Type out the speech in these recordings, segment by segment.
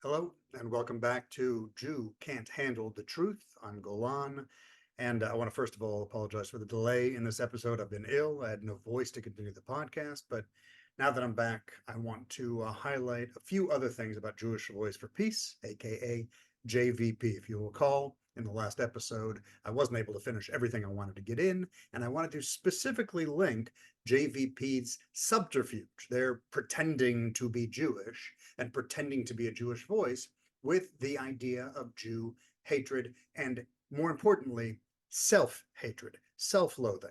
Hello, and welcome back to Jew Can't Handle the Truth. I'm Golan, and I want to first of all apologize for the delay in this episode. I've been ill, I had no voice to continue the podcast, but now that I'm back, I want to highlight a few other things about Jewish Voice for Peace, aka JVP. If you recall, in the last episode, I wasn't able to finish everything I wanted to get in, and I wanted to specifically link JVP's subterfuge. They're pretending to be Jewish and pretending to be a Jewish voice with the idea of Jew hatred and, more importantly, self-hatred, self-loathing.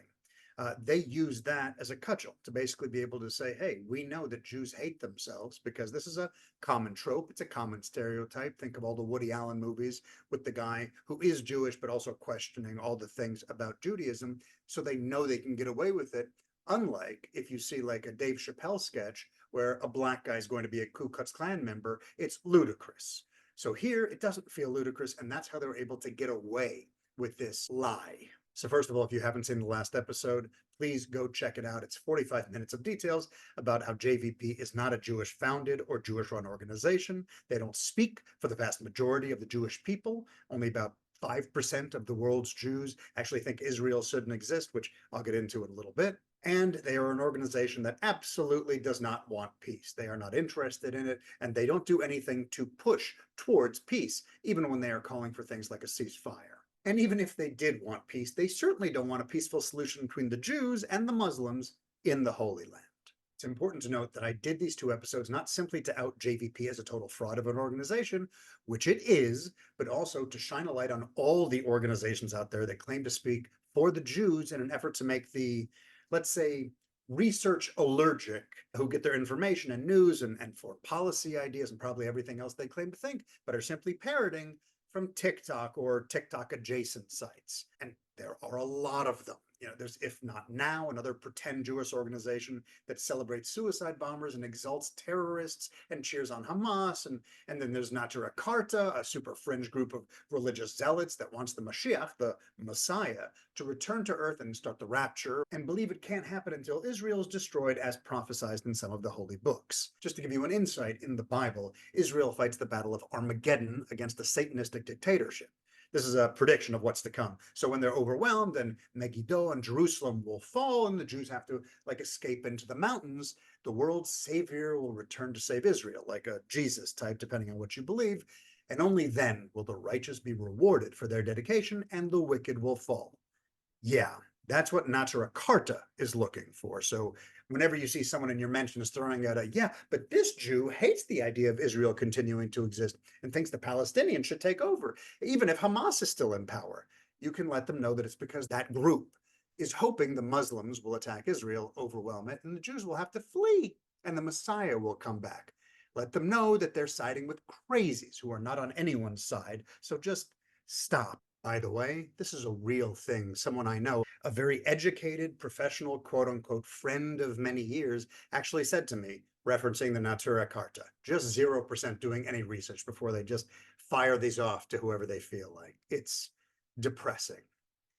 They use that as a cudgel to basically be able to say, hey, we know that Jews hate themselves because this is a common trope. It's a common stereotype. Think of all the Woody Allen movies with the guy who is Jewish, but also questioning all the things about Judaism. So they know they can get away with it. Unlike if you see like a Dave Chappelle sketch where a black guy is going to be a Ku Klux Klan member, it's ludicrous. So here it doesn't feel ludicrous, and that's how they're able to get away with this lie. So first of all, if you haven't seen the last episode, please go check it out. It's 45 minutes of details about how JVP is not a Jewish founded or Jewish run organization. They don't speak for the vast majority of the Jewish people. Only about 5% of the world's Jews actually think Israel shouldn't exist, which I'll get into in a little bit. And they are an organization that absolutely does not want peace. They are not interested in it, and they don't do anything to push towards peace, even when they are calling for things like a ceasefire. And even if they did want peace, they certainly don't want a peaceful solution between the Jews and the Muslims in the Holy Land. It's important to note that I did these two episodes not simply to out JVP as a total fraud of an organization, which it is, but also to shine a light on all the organizations out there that claim to speak for the Jews in an effort to make the, let's say, research allergic who get their information and news and for policy ideas and probably everything else they claim to think, but are simply parroting from TikTok or TikTok adjacent sites. And there are a lot of them. There's If Not Now, another pretend Jewish organization that celebrates suicide bombers and exalts terrorists and cheers on Hamas. And then there's Natura Carta, a super fringe group of religious zealots that wants the Mashiach, the Messiah, to return to earth and start the rapture, and believe it can't happen until Israel is destroyed as prophesied in some of the holy books. Just to give you an insight, in the Bible, Israel fights the battle of Armageddon against a Satanistic dictatorship. This is a prediction of what's to come. So when they're overwhelmed, then Megiddo and Jerusalem will fall, and the Jews have to escape into the mountains. The world's savior will return to save Israel, like a Jesus type, depending on what you believe. And only then will the righteous be rewarded for their dedication, and the wicked will fall. Yeah, that's what Natura Carta is looking for. So whenever you see someone in your mentions throwing out yeah, but this Jew hates the idea of Israel continuing to exist and thinks the Palestinians should take over, even if Hamas is still in power, you can let them know that it's because that group is hoping the Muslims will attack Israel, overwhelm it, and the Jews will have to flee, and the Messiah will come back. Let them know that they're siding with crazies who are not on anyone's side, so just stop. By the way, this is a real thing. Someone I know, a very educated, professional, quote unquote, friend of many years, actually said to me, referencing the Natura Carta, just 0% doing any research before they just fire these off to whoever they feel like. It's depressing.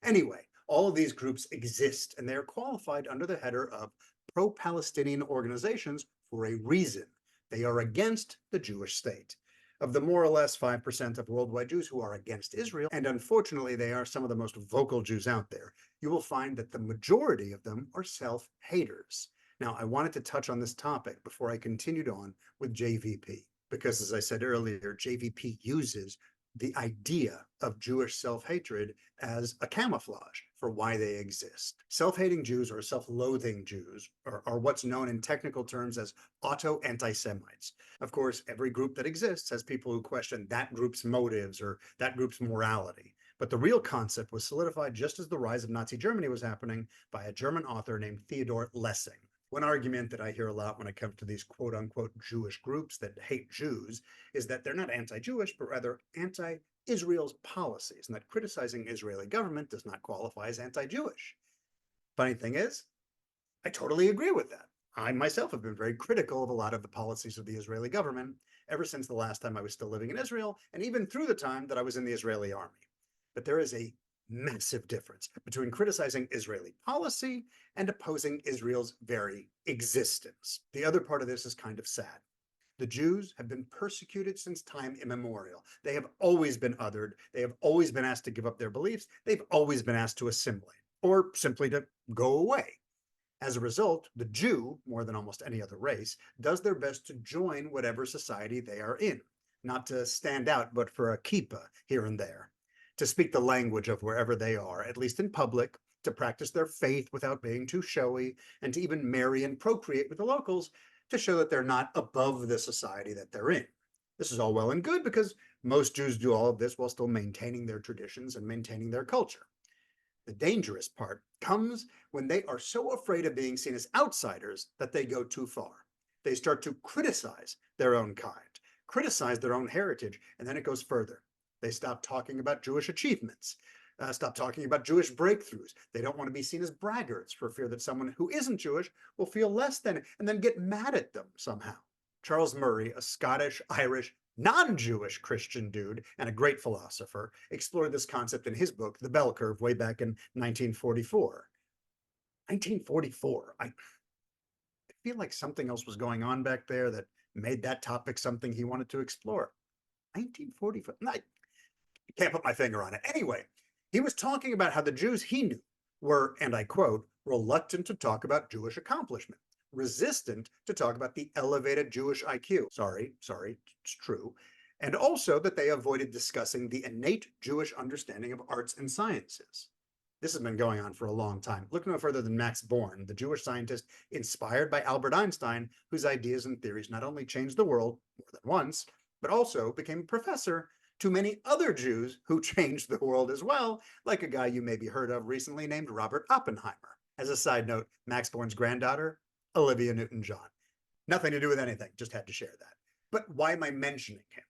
Anyway, all of these groups exist, and they are qualified under the header of pro-Palestinian organizations for a reason. They are against the Jewish state. Of the more or less 5% of worldwide Jews who are against Israel, and unfortunately they are some of the most vocal Jews out there, you will find that the majority of them are self-haters. Now, I wanted to touch on this topic before I continued on with JVP, because as I said earlier, JVP uses the idea of Jewish self-hatred as a camouflage for why they exist. Self-hating Jews or self-loathing Jews are what's known in technical terms as auto-anti-Semites. Of course, every group that exists has people who question that group's motives or that group's morality. But the real concept was solidified just as the rise of Nazi Germany was happening by a German author named Theodor Lessing. One argument that I hear a lot when it comes to these quote unquote Jewish groups that hate Jews is that they're not anti-Jewish, but rather anti-Israel's policies, and that criticizing Israeli government does not qualify as anti-Jewish. Funny thing is, I totally agree with that. I myself have been very critical of a lot of the policies of the Israeli government ever since the last time I was still living in Israel, and even through the time that I was in the Israeli army. But there is a massive difference between criticizing Israeli policy and opposing Israel's very existence. The other part of this is kind of sad. The Jews have been persecuted since time immemorial. They have always been othered. They have always been asked to give up their beliefs. They've always been asked to assimilate or simply to go away. As a result, the Jew, more than almost any other race, does their best to join whatever society they are in, not to stand out, but for a kippah here and there, to speak the language of wherever they are, at least in public, to practice their faith without being too showy, and to even marry and procreate with the locals to show that they're not above the society that they're in. This is all well and good because most Jews do all of this while still maintaining their traditions and maintaining their culture. The dangerous part comes when they are so afraid of being seen as outsiders that they go too far. They start to criticize their own kind, criticize their own heritage, and then it goes further. They stop talking about Jewish achievements, stop talking about Jewish breakthroughs. They don't want to be seen as braggarts for fear that someone who isn't Jewish will feel less than and then get mad at them somehow. Charles Murray, a Scottish, Irish, non-Jewish Christian dude and a great philosopher, explored this concept in his book, The Bell Curve, way back in 1944. 1944. I feel like something else was going on back there that made that topic something he wanted to explore. 1944. I can't put my finger on it. Anyway, he was talking about how the Jews he knew were, and I quote, reluctant to talk about Jewish accomplishment, resistant to talk about the elevated Jewish IQ. Sorry, it's true. And also that they avoided discussing the innate Jewish understanding of arts and sciences. This has been going on for a long time. Look no further than Max Born, the Jewish scientist inspired by Albert Einstein, whose ideas and theories not only changed the world more than once, but also became a professor to many other Jews who changed the world as well, like a guy you maybe heard of recently named Robert Oppenheimer. As a side note, Max Born's granddaughter, Olivia Newton-John. Nothing to do with anything, just had to share that. But why am I mentioning him?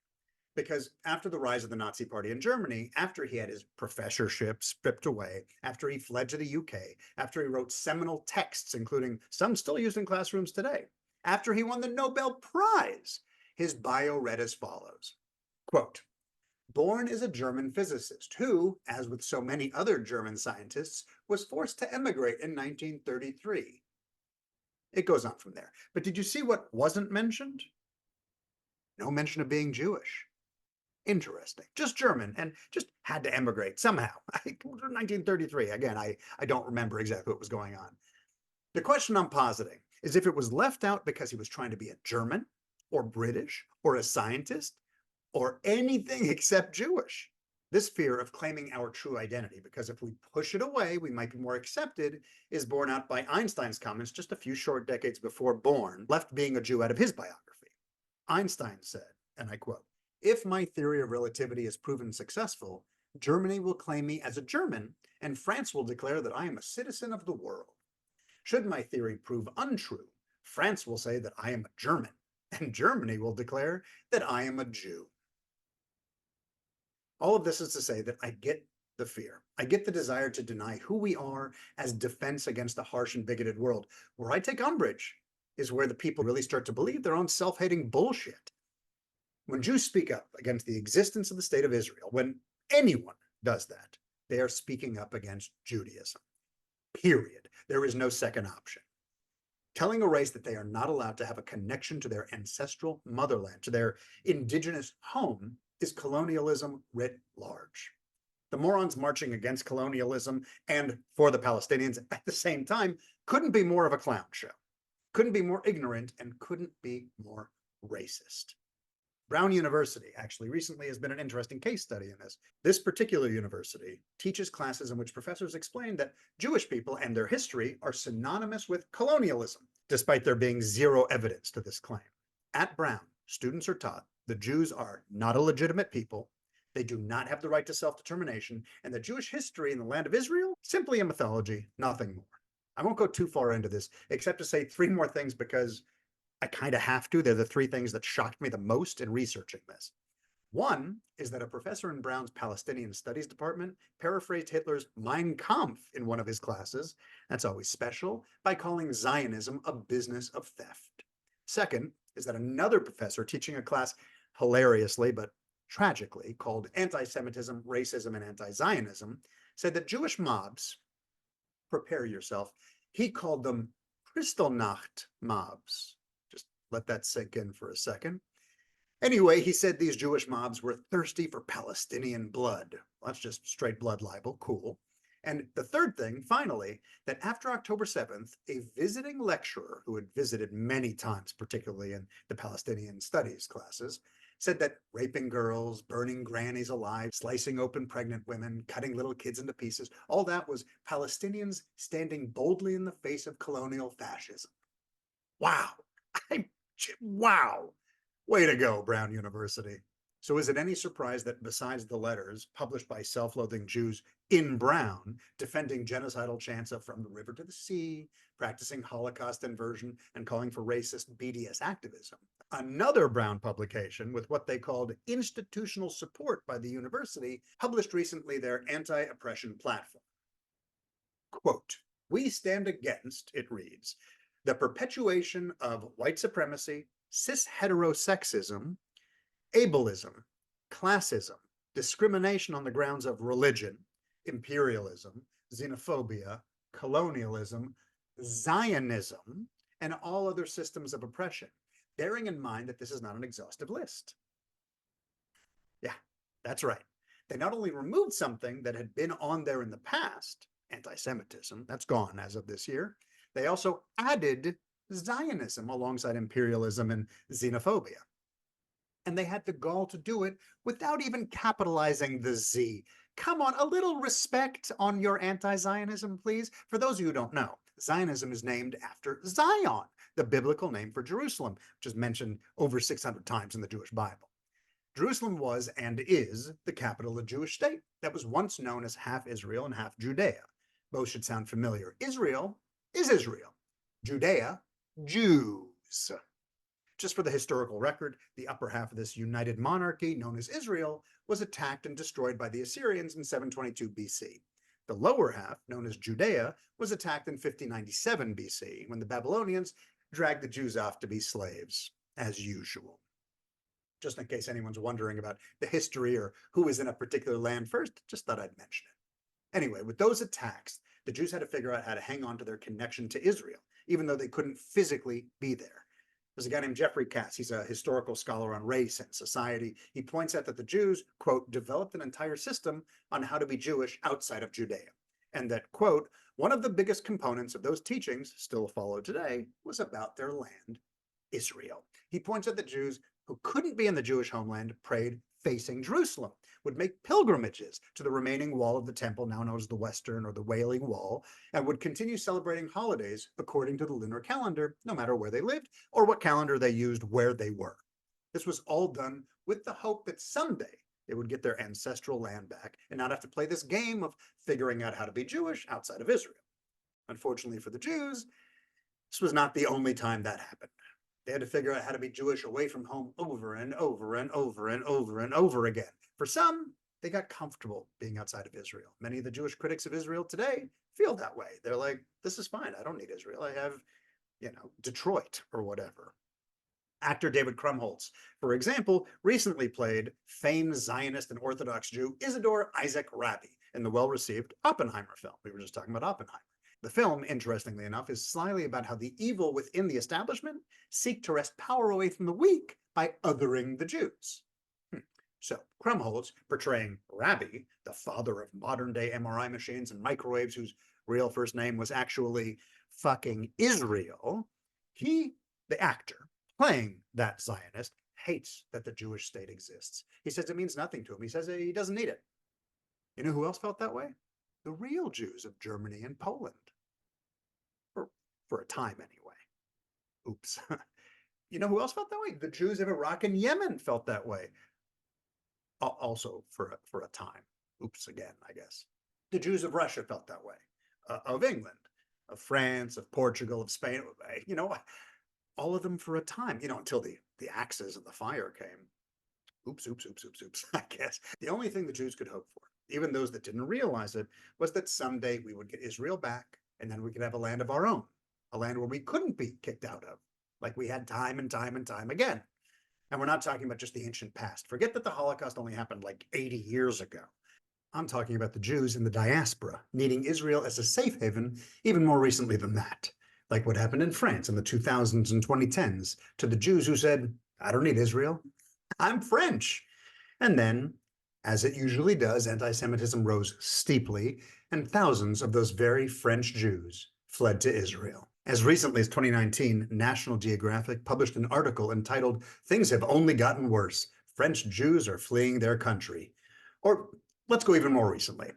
Because after the rise of the Nazi Party in Germany, after he had his professorship stripped away, after he fled to the UK, after he wrote seminal texts, including some still used in classrooms today, after he won the Nobel Prize, his bio read as follows, quote, Born is a German physicist who, as with so many other German scientists, was forced to emigrate in 1933. It goes on from there. But did you see what wasn't mentioned? No mention of being Jewish. Interesting. Just German and just had to emigrate somehow. 1933. Again, I don't remember exactly what was going on. The question I'm positing is if it was left out because he was trying to be a German or British or a scientist or anything except Jewish. This fear of claiming our true identity, because if we push it away, we might be more accepted, is borne out by Einstein's comments just a few short decades before Born left being a Jew out of his biography. Einstein said, and I quote, if my theory of relativity is proven successful, Germany will claim me as a German, and France will declare that I am a citizen of the world. Should my theory prove untrue, France will say that I am a German, and Germany will declare that I am a Jew. All of this is to say that I get the fear. I get the desire to deny who we are as defense against a harsh and bigoted world. Where I take umbrage is where the people really start to believe their own self-hating bullshit. When Jews speak up against the existence of the state of Israel, when anyone does that, they are speaking up against Judaism. Period. There is no second option. Telling a race that they are not allowed to have a connection to their ancestral motherland, to their indigenous home, is colonialism writ large. The morons marching against colonialism and for the Palestinians at the same time couldn't be more of a clown show, couldn't be more ignorant, and couldn't be more racist. Brown University actually recently has been an interesting case study in this. This particular university teaches classes in which professors explain that Jewish people and their history are synonymous with colonialism, despite there being zero evidence to this claim. At Brown, students are taught the Jews are not a legitimate people, they do not have the right to self-determination, and the Jewish history in the land of Israel, simply a mythology, nothing more. I won't go too far into this, except to say three more things because I kind of have to. They're the three things that shocked me the most in researching this. One is that a professor in Brown's Palestinian Studies department paraphrased Hitler's Mein Kampf in one of his classes, that's always special, by calling Zionism a business of theft. Second is that another professor teaching a class hilariously but tragically called Anti-Semitism, Racism, and Anti-Zionism said that Jewish mobs, prepare yourself, he called them Kristallnacht mobs. Just Let that sink in for a second. Anyway, he said these Jewish mobs were thirsty for Palestinian blood. Well, that's just straight blood libel. Cool. And the third thing, finally, that after October 7th, a visiting lecturer who had visited many times, particularly in the Palestinian studies classes, said that raping girls, burning grannies alive, slicing open pregnant women, cutting little kids into pieces, all that was Palestinians standing boldly in the face of colonial fascism. Wow. I, wow. Way to go, Brown University. So is it any surprise that besides the letters published by self-loathing Jews in Brown, defending genocidal chants of From the River to the Sea, practicing Holocaust inversion, and calling for racist BDS activism, another Brown publication with what they called institutional support by the university published recently their anti-oppression platform. Quote, "We stand against," it reads, "the perpetuation of white supremacy, cis-heterosexism, ableism, classism, discrimination on the grounds of religion, imperialism, xenophobia, colonialism, Zionism, and all other systems of oppression, bearing in mind that this is not an exhaustive list." Yeah, that's right. They not only removed something that had been on there in the past, anti-Semitism, that's gone as of this year, they also added Zionism alongside imperialism and xenophobia. And they had the gall to do it without even capitalizing the Z. Come on, a little respect on your anti-Zionism, please. For those of you who don't know, Zionism is named after Zion, the biblical name for Jerusalem, which is mentioned over 600 times in the Jewish Bible. Jerusalem was and is the capital of the Jewish state that was once known as half Israel and half Judea. Both should sound familiar. Israel is Israel. Judea, Jews. Just for the historical record, the upper half of this united monarchy, known as Israel, was attacked and destroyed by the Assyrians in 722 BC. The lower half, known as Judea, was attacked in 5097 BC, when the Babylonians dragged the Jews off to be slaves, as usual. Just in case anyone's wondering about the history or who was in a particular land first, just thought I'd mention it. Anyway, with those attacks, the Jews had to figure out how to hang on to their connection to Israel, even though they couldn't physically be there. There's a guy named Jeffrey Katz. He's a historical scholar on race and society. He points out that the Jews, quote, developed an entire system on how to be Jewish outside of Judea. And that, quote, one of the biggest components of those teachings, still followed today, was about their land, Israel. He points out that Jews who couldn't be in the Jewish homeland prayed facing Jerusalem, would make pilgrimages to the remaining wall of the temple, now known as the Western or the Wailing Wall, and would continue celebrating holidays according to the lunar calendar, no matter where they lived or what calendar they used where they were. This was all done with the hope that someday they would get their ancestral land back and not have to play this game of figuring out how to be Jewish outside of Israel. Unfortunately for the Jews, this was not the only time that happened. They had to figure out how to be Jewish away from home over and over and over and over and over again. For some, they got comfortable being outside of Israel. Many of the Jewish critics of Israel today feel that way. They're like, this is fine. I don't need Israel. I have, Detroit or whatever. Actor David Krumholtz, for example, recently played famed Zionist and Orthodox Jew Isidore Isaac Rabi in the well-received Oppenheimer film. We were just talking about Oppenheimer. The film, interestingly enough, is slyly about how the evil within the establishment seek to wrest power away from the weak by othering the Jews. So Krumholtz, portraying Rabi, the father of modern-day MRI machines and microwaves, whose real first name was actually fucking Israel, he, the actor, playing that Zionist, hates that the Jewish state exists. He says it means nothing to him. He says he doesn't need it. You know who else felt that way? The real Jews of Germany and Poland. For a time, anyway. Oops. You know who else felt that way? The Jews of Iraq and Yemen felt that way. Also for a time. Oops again, I guess. The Jews of Russia felt that way. Of England, of France, of Portugal, of Spain. All of them for a time, until the axes and the fire came. Oops, I guess. The only thing the Jews could hope for, even those that didn't realize it, was that someday we would get Israel back, and then we could have a land of our own, a land where we couldn't be kicked out of, like we had time and time and time again. And we're not talking about just the ancient past. Forget that the Holocaust only happened like 80 years ago. I'm talking about the Jews in the diaspora, needing Israel as a safe haven even more recently than that. like what happened in France in the 2000s and 2010s to the Jews who said, I don't need Israel, I'm French. And then, as it usually does, anti-Semitism rose steeply, and thousands of those very French Jews fled to Israel. As recently as 2019, National Geographic published an article entitled, Things Have Only Gotten Worse. French Jews are fleeing their country. Or let's go even more recently.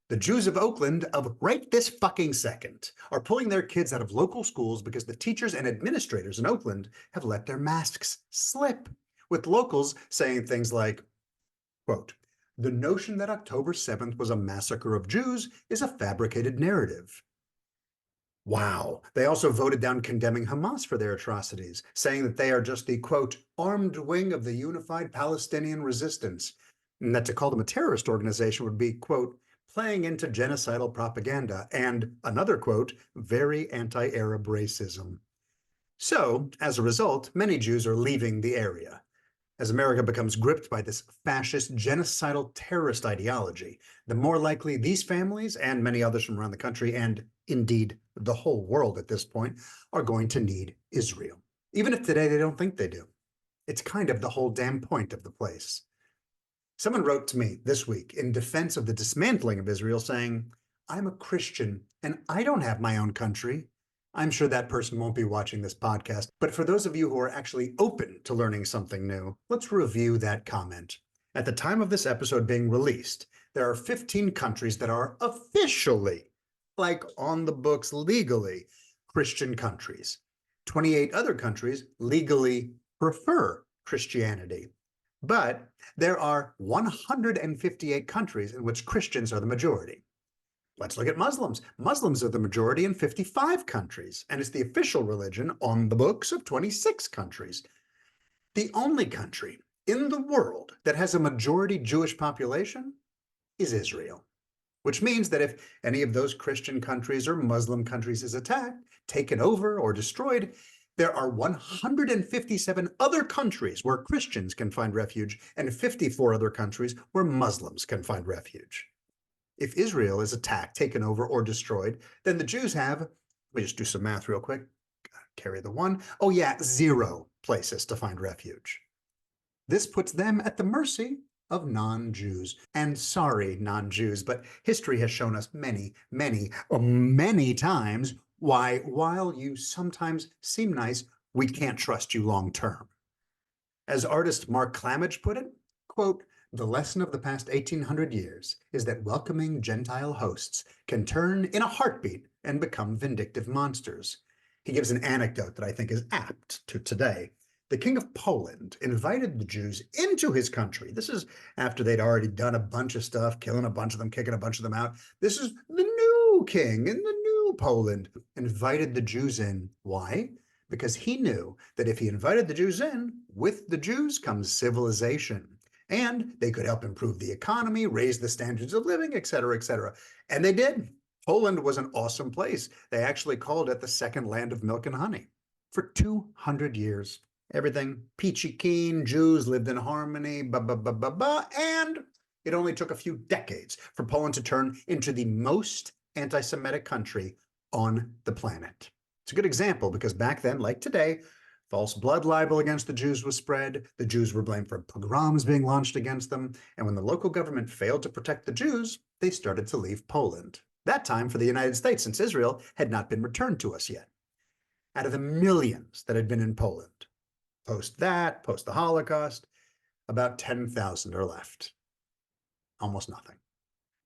The Jews of Oakland of right this fucking second are pulling their kids out of local schools because the teachers and administrators in Oakland have let their masks slip, with locals saying things like, quote, the notion that October 7th was a massacre of Jews is a fabricated narrative. Wow. They also voted down condemning Hamas for their atrocities, saying that they are just the, quote, armed wing of the unified Palestinian resistance, and that to call them a terrorist organization would be, quote, playing into genocidal propaganda, and another quote, very anti-Arab racism. So, as a result, many Jews are leaving the area. As America becomes gripped by this fascist, genocidal terrorist ideology, the more likely these families and many others from around the country, and indeed the whole world at this point, are going to need Israel. Even if today they don't think they do. It's kind of the whole damn point of the place. Someone wrote to me this week in defense of the dismantling of Israel saying, I'm a Christian and I don't have my own country. I'm sure that person won't be watching this podcast, but for those of you who are actually open to learning something new, let's review that comment. At the time of this episode being released, there are 15 countries that are officially, like on the books legally, Christian countries. 28 other countries legally prefer Christianity. But there are 158 countries in which Christians are the majority. Let's look at Muslims. Muslims are the majority in 55 countries, and it's the official religion on the books of 26 countries. The only country in the world that has a majority Jewish population is Israel, which means that if any of those Christian countries or Muslim countries is attacked, taken over, or destroyed, there are 157 other countries where Christians can find refuge and 54 other countries where Muslims can find refuge. If Israel is attacked, taken over, or destroyed, then the Jews have, let me just do some math real quick, carry the one, oh yeah, 0 places to find refuge. This puts them at the mercy of non-Jews. And sorry, non-Jews, but history has shown us many, many times why, while you sometimes seem nice, we can't trust you long term. As artist Mark Clamage put it, quote, the lesson of the past 1800 years is that welcoming Gentile hosts can turn in a heartbeat and become vindictive monsters. He gives an anecdote that I think is apt to today. The king of Poland invited the Jews into his country. This is after they'd already done a bunch of stuff, killing a bunch of them, kicking a bunch of them out. This is the new king in the new Poland, invited the Jews in. Why? Because he knew that if he invited the Jews in, with the Jews comes civilization. And they could help improve the economy, raise the standards of living, et cetera, et cetera. And they did. Poland was an awesome place. They actually called it the second land of milk and honey for 200 years. Everything peachy keen, Jews lived in harmony, and it only took a few decades for Poland to turn into the most anti-Semitic country on the planet. It's a good example because back then, like today, false blood libel against the Jews was spread. The Jews were blamed for pogroms being launched against them. And when the local government failed to protect the Jews, they started to leave Poland. That time for the United States, since Israel had not been returned to us yet. Out of the millions that had been in Poland, post the Holocaust, about 10,000 are left. Almost nothing.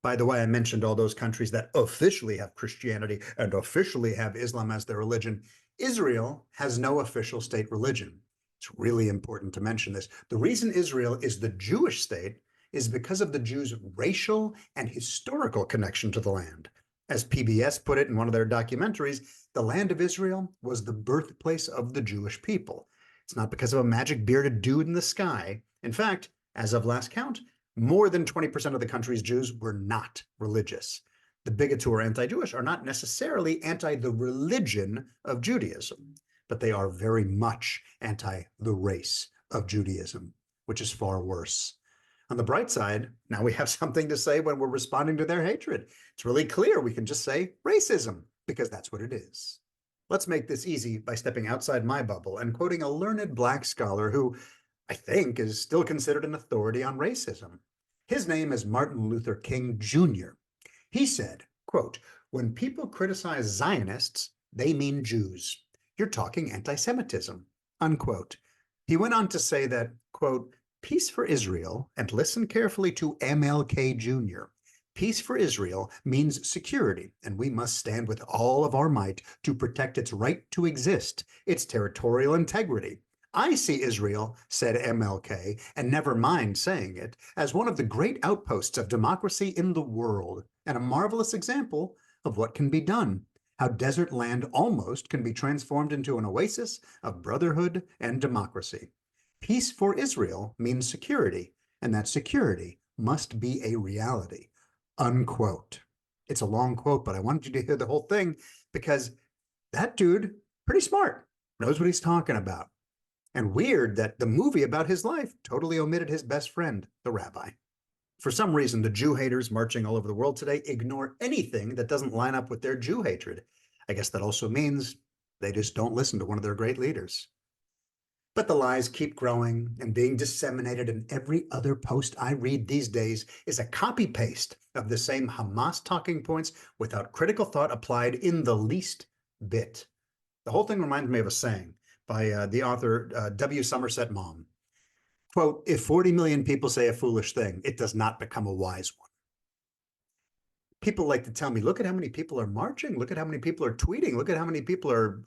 By the way, I mentioned all those countries that officially have Christianity and officially have Islam as their religion. Israel has no official state religion. It's really important to mention this. The reason Israel is the Jewish state is because of the Jews' racial and historical connection to the land. As PBS put it in one of their documentaries, the land of Israel was the birthplace of the Jewish people. It's not because of a magic bearded dude in the sky. In fact, as of last count, more than 20% of the country's Jews were not religious. The bigots who are anti-Jewish are not necessarily anti the religion of Judaism, but they are very much anti the race of Judaism, which is far worse. On the bright side, now we have something to say when we're responding to their hatred. It's really clear. We can just say racism, because that's what it is. Let's make this easy by stepping outside my bubble and quoting a learned Black scholar who I think is still considered an authority on racism. His name is Martin Luther King Jr. He said, quote, "When people criticize Zionists, they mean Jews. You're talking anti-Semitism," unquote. He went on to say that, quote, "Peace for Israel," and listen carefully to MLK Jr., "peace for Israel means security, and we must stand with all of our might to protect its right to exist, its territorial integrity. I see Israel," said MLK, and never mind saying it, "as one of the great outposts of democracy in the world, and a marvelous example of what can be done, how desert land almost can be transformed into an oasis of brotherhood and democracy. Peace for Israel means security, and that security must be a reality," unquote. It's a long quote, but I wanted you to hear the whole thing because that dude, pretty smart, knows what he's talking about. And weird that the movie about his life totally omitted his best friend, the rabbi. For some reason, the Jew haters marching all over the world today ignore anything that doesn't line up with their Jew hatred. I guess that also means they just don't listen to one of their great leaders. But the lies keep growing and being disseminated, and every other post I read these days is a copy paste of the same Hamas talking points without critical thought applied in the least bit. The whole thing reminds me of a saying by the author W. Somerset Maugham. Quote, "If 40 million people say a foolish thing, it does not become a wise one." People like to tell me, look at how many people are marching. Look at how many people are tweeting. Look at how many people are,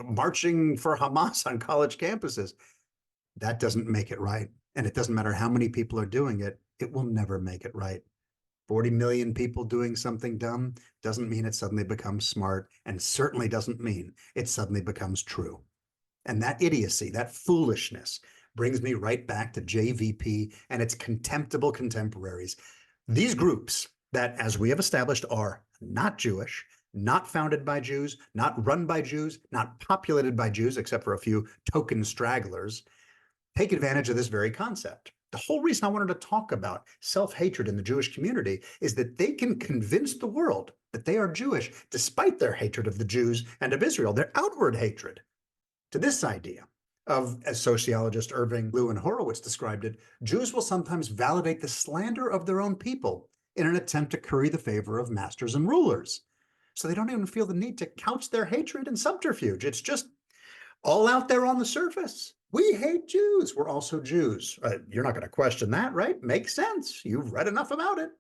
marching for Hamas on college campuses. That doesn't make it right. And it doesn't matter how many people are doing it. It will never make it right. 40 million people doing something dumb doesn't mean it suddenly becomes smart, and certainly doesn't mean it suddenly becomes true. And that idiocy, that foolishness, brings me right back to JVP and its contemptible contemporaries. These groups that, as we have established, are not Jewish, not founded by Jews, not run by Jews, not populated by Jews, except for a few token stragglers, take advantage of this very concept. The whole reason I wanted to talk about self-hatred in the Jewish community is that they can convince the world that they are Jewish despite their hatred of the Jews and of Israel, their outward hatred. To this idea of, as sociologist Irving Lewin Horowitz described it, Jews will sometimes validate the slander of their own people in an attempt to curry the favor of masters and rulers. So they don't even feel the need to couch their hatred in subterfuge. It's just all out there on the surface. We hate Jews. We're also Jews. You're not going to question that, right? Makes sense. You've read enough about it.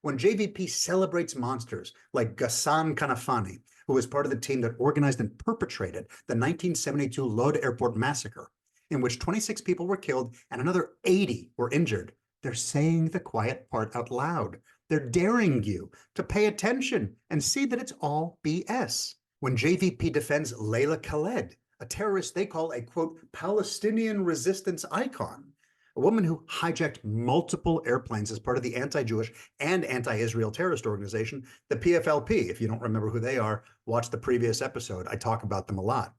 When JVP celebrates monsters like Ghassan Kanafani, who was part of the team that organized and perpetrated the 1972 Lod Airport massacre, in which 26 people were killed and another 80 were injured, they're saying the quiet part out loud. They're daring you to pay attention and see that it's all BS. When JVP defends Layla Khaled, a terrorist they call a, quote, Palestinian resistance icon, a woman who hijacked multiple airplanes as part of the anti-Jewish and anti-Israel terrorist organization, the PFLP. If you don't remember who they are, watch the previous episode. I talk about them a lot.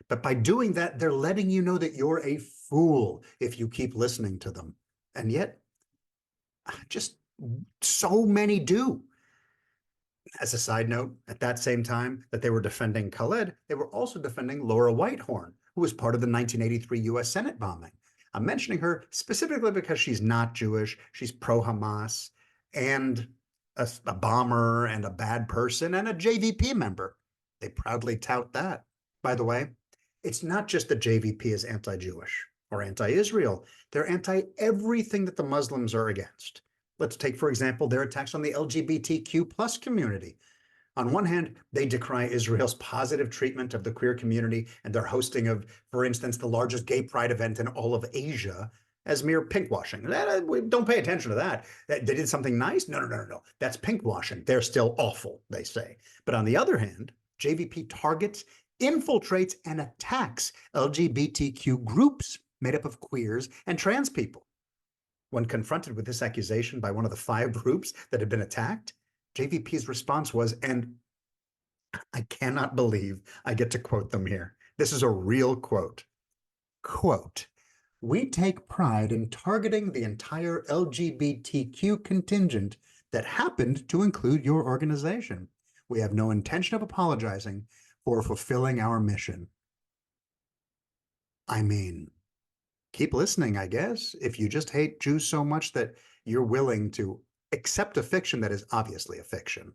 But by doing that, they're letting you know that you're a fool if you keep listening to them. And yet, just so many do. As a side note, at that same time that they were defending Khaled, they were also defending Laura Whitehorn, who was part of the 1983 US Senate bombing. I'm mentioning her specifically because she's not Jewish, she's pro-Hamas, and a bomber and a bad person and a JVP member. They proudly tout that. By the way, it's not just that JVP is anti-Jewish or anti-Israel. They're anti-everything that the Muslims are against. Let's take, for example, their attacks on the LGBTQ plus community. On one hand, they decry Israel's positive treatment of the queer community and their hosting of, for instance, the largest gay pride event in all of Asia as mere pinkwashing. Don't pay attention to that. They did something nice? No. That's pinkwashing. They're still awful, they say. But on the other hand, JVP targets, infiltrates, and attacks LGBTQ groups made up of queers and trans people. When confronted with this accusation by one of the 5 groups that had been attacked, JVP's response was, and I cannot believe I get to quote them here. This is a real quote. Quote, "We take pride in targeting the entire LGBTQ contingent that happened to include your organization. We have no intention of apologizing for fulfilling our mission. I mean, keep listening, I guess, if you just hate Jews so much that you're willing to accept a fiction that is obviously a fiction.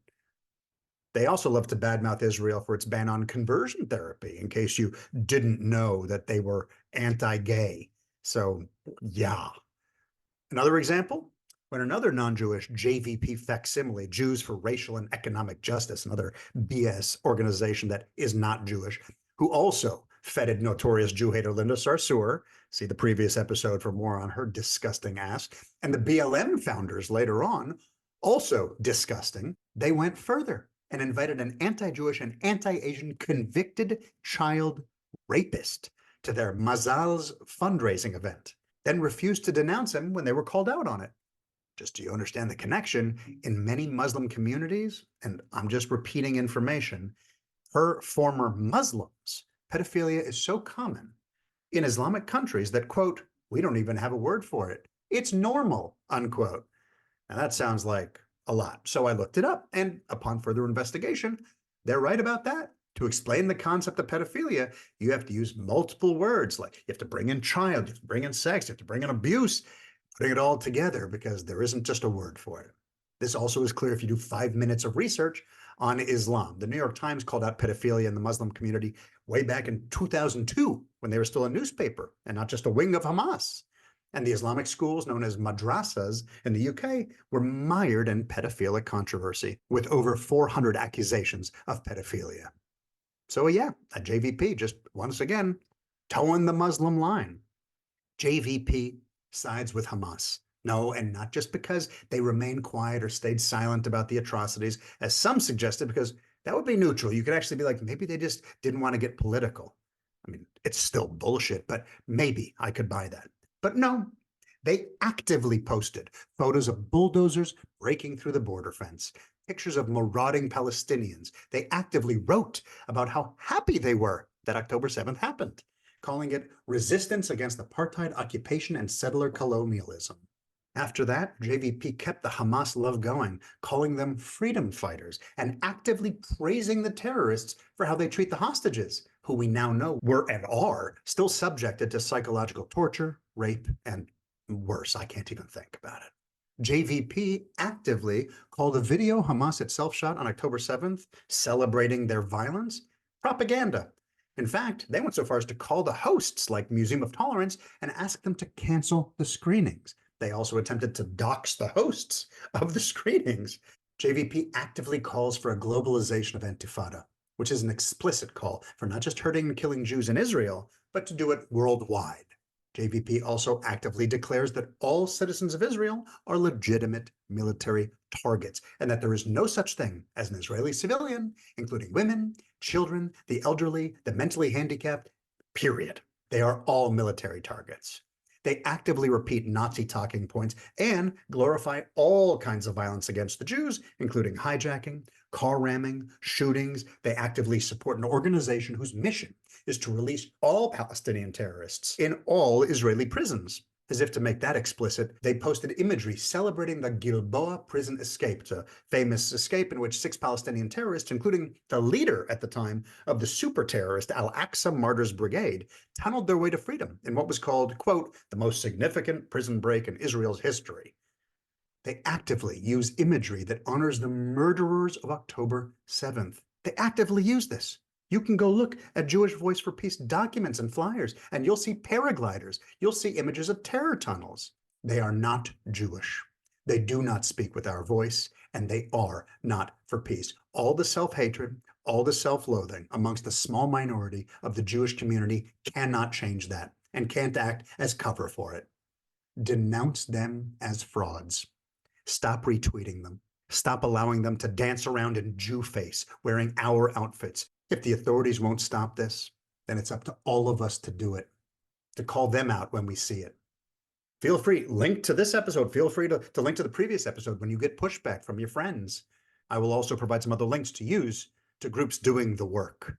They also love to badmouth Israel for its ban on conversion therapy, in case you didn't know that they were anti-gay. So, yeah. Another example, when another non-Jewish JVP facsimile, Jews for Racial and Economic Justice, another BS organization that is not Jewish, who also feted notorious Jew hater Linda Sarsour, see the previous episode for more on her disgusting ass, and the BLM founders later on, also disgusting, they went further and invited an anti-Jewish and anti-Asian convicted child rapist to their Mazal's fundraising event, then refused to denounce him when they were called out on it. Just so you understand the connection, in many Muslim communities, and I'm just repeating information, for former Muslims, pedophilia is so common in Islamic countries that, quote, we don't even have a word for it. It's normal, unquote. Now that sounds like a lot. So I looked it up, and upon further investigation, they're right about that. To explain the concept of pedophilia, you have to use multiple words. Like you have to bring in child, you have to bring in sex, you have to bring in abuse, putting it all together because there isn't just a word for it. This also is clear if you do 5 minutes of research on Islam. The New York Times called out pedophilia in the Muslim community way back in 2002 when they were still a newspaper and not just a wing of Hamas. And the Islamic schools, known as madrasas in the UK, were mired in pedophilic controversy with over 400 accusations of pedophilia. So yeah, a JVP just once again towing the Muslim line. JVP sides with Hamas. No, and not just because they remained quiet or stayed silent about the atrocities, as some suggested, because that would be neutral. You could actually be like, maybe they just didn't want to get political. I mean, it's still bullshit, but maybe I could buy that. But no, they actively posted photos of bulldozers breaking through the border fence, pictures of marauding Palestinians. They actively wrote about how happy they were that October 7th happened, calling it resistance against apartheid occupation and settler colonialism. After that, JVP kept the Hamas love going, calling them freedom fighters and actively praising the terrorists for how they treat the hostages, who we now know were and are still subjected to psychological torture, rape, and worse. I can't even think about it. JVP actively called a video Hamas itself shot on October 7th, celebrating their violence, propaganda. In fact, they went so far as to call the hosts, like Museum of Tolerance, and ask them to cancel the screenings. They also attempted to dox the hosts of the screenings. JVP actively calls for a globalization of Intifada, which is an explicit call for not just hurting and killing Jews in Israel, but to do it worldwide. JVP also actively declares that all citizens of Israel are legitimate military targets, and that there is no such thing as an Israeli civilian, including women, children, the elderly, the mentally handicapped, period. They are all military targets. They actively repeat Nazi talking points and glorify all kinds of violence against the Jews, including hijacking, car ramming, shootings. They actively support an organization whose mission is to release all Palestinian terrorists in all Israeli prisons. As if to make that explicit, they posted imagery celebrating the Gilboa prison escape, a famous escape in which 6 Palestinian terrorists, including the leader at the time of the super terrorist Al-Aqsa Martyrs Brigade, tunneled their way to freedom in what was called, quote, the most significant prison break in Israel's history. They actively use imagery that honors the murderers of October 7th. They actively use this. You can go look at Jewish Voice for Peace documents and flyers, and you'll see paragliders. You'll see images of terror tunnels. They are not Jewish. They do not speak with our voice, and they are not for peace. All the self-hatred, all the self-loathing amongst the small minority of the Jewish community cannot change that and can't act as cover for it. Denounce them as frauds. Stop retweeting them. Stop allowing them to dance around in Jew face, wearing our outfits. If the authorities won't stop this, then it's up to all of us to do it, to call them out when we see it. Feel free, link to this episode. Feel free to link to the previous episode when you get pushback from your friends. I will also provide some other links to use to groups doing the work.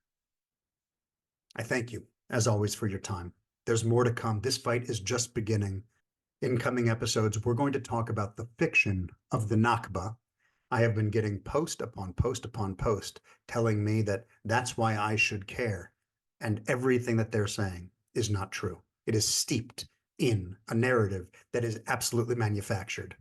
I thank you, as always, for your time. There's more to come. This fight is just beginning. In coming episodes, we're going to talk about the fiction of the Nakba I have been getting post upon post upon post telling me that that's why I should care. And everything that they're saying is not true. It is steeped in a narrative that is absolutely manufactured.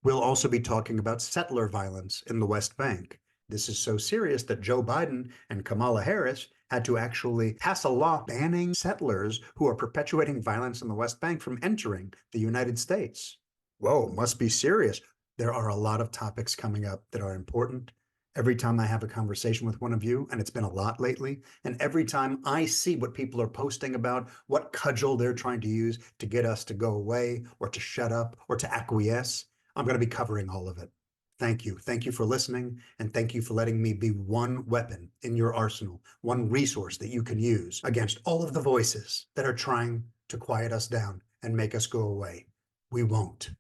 We'll also be talking about settler violence in the West Bank. This is so serious that Joe Biden and Kamala Harris had to actually pass a law banning settlers who are perpetuating violence in the West Bank from entering the United States. Whoa, must be serious. There are a lot of topics coming up that are important. Every time I have a conversation with one of you, and it's been a lot lately, and every time I see what people are posting about, what cudgel they're trying to use to get us to go away or to shut up or to acquiesce, I'm going to be covering all of it. Thank you. Thank you for listening. And thank you for letting me be one weapon in your arsenal, one resource that you can use against all of the voices that are trying to quiet us down and make us go away. We won't.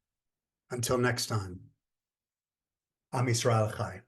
Until next time, I'm Israel Chai.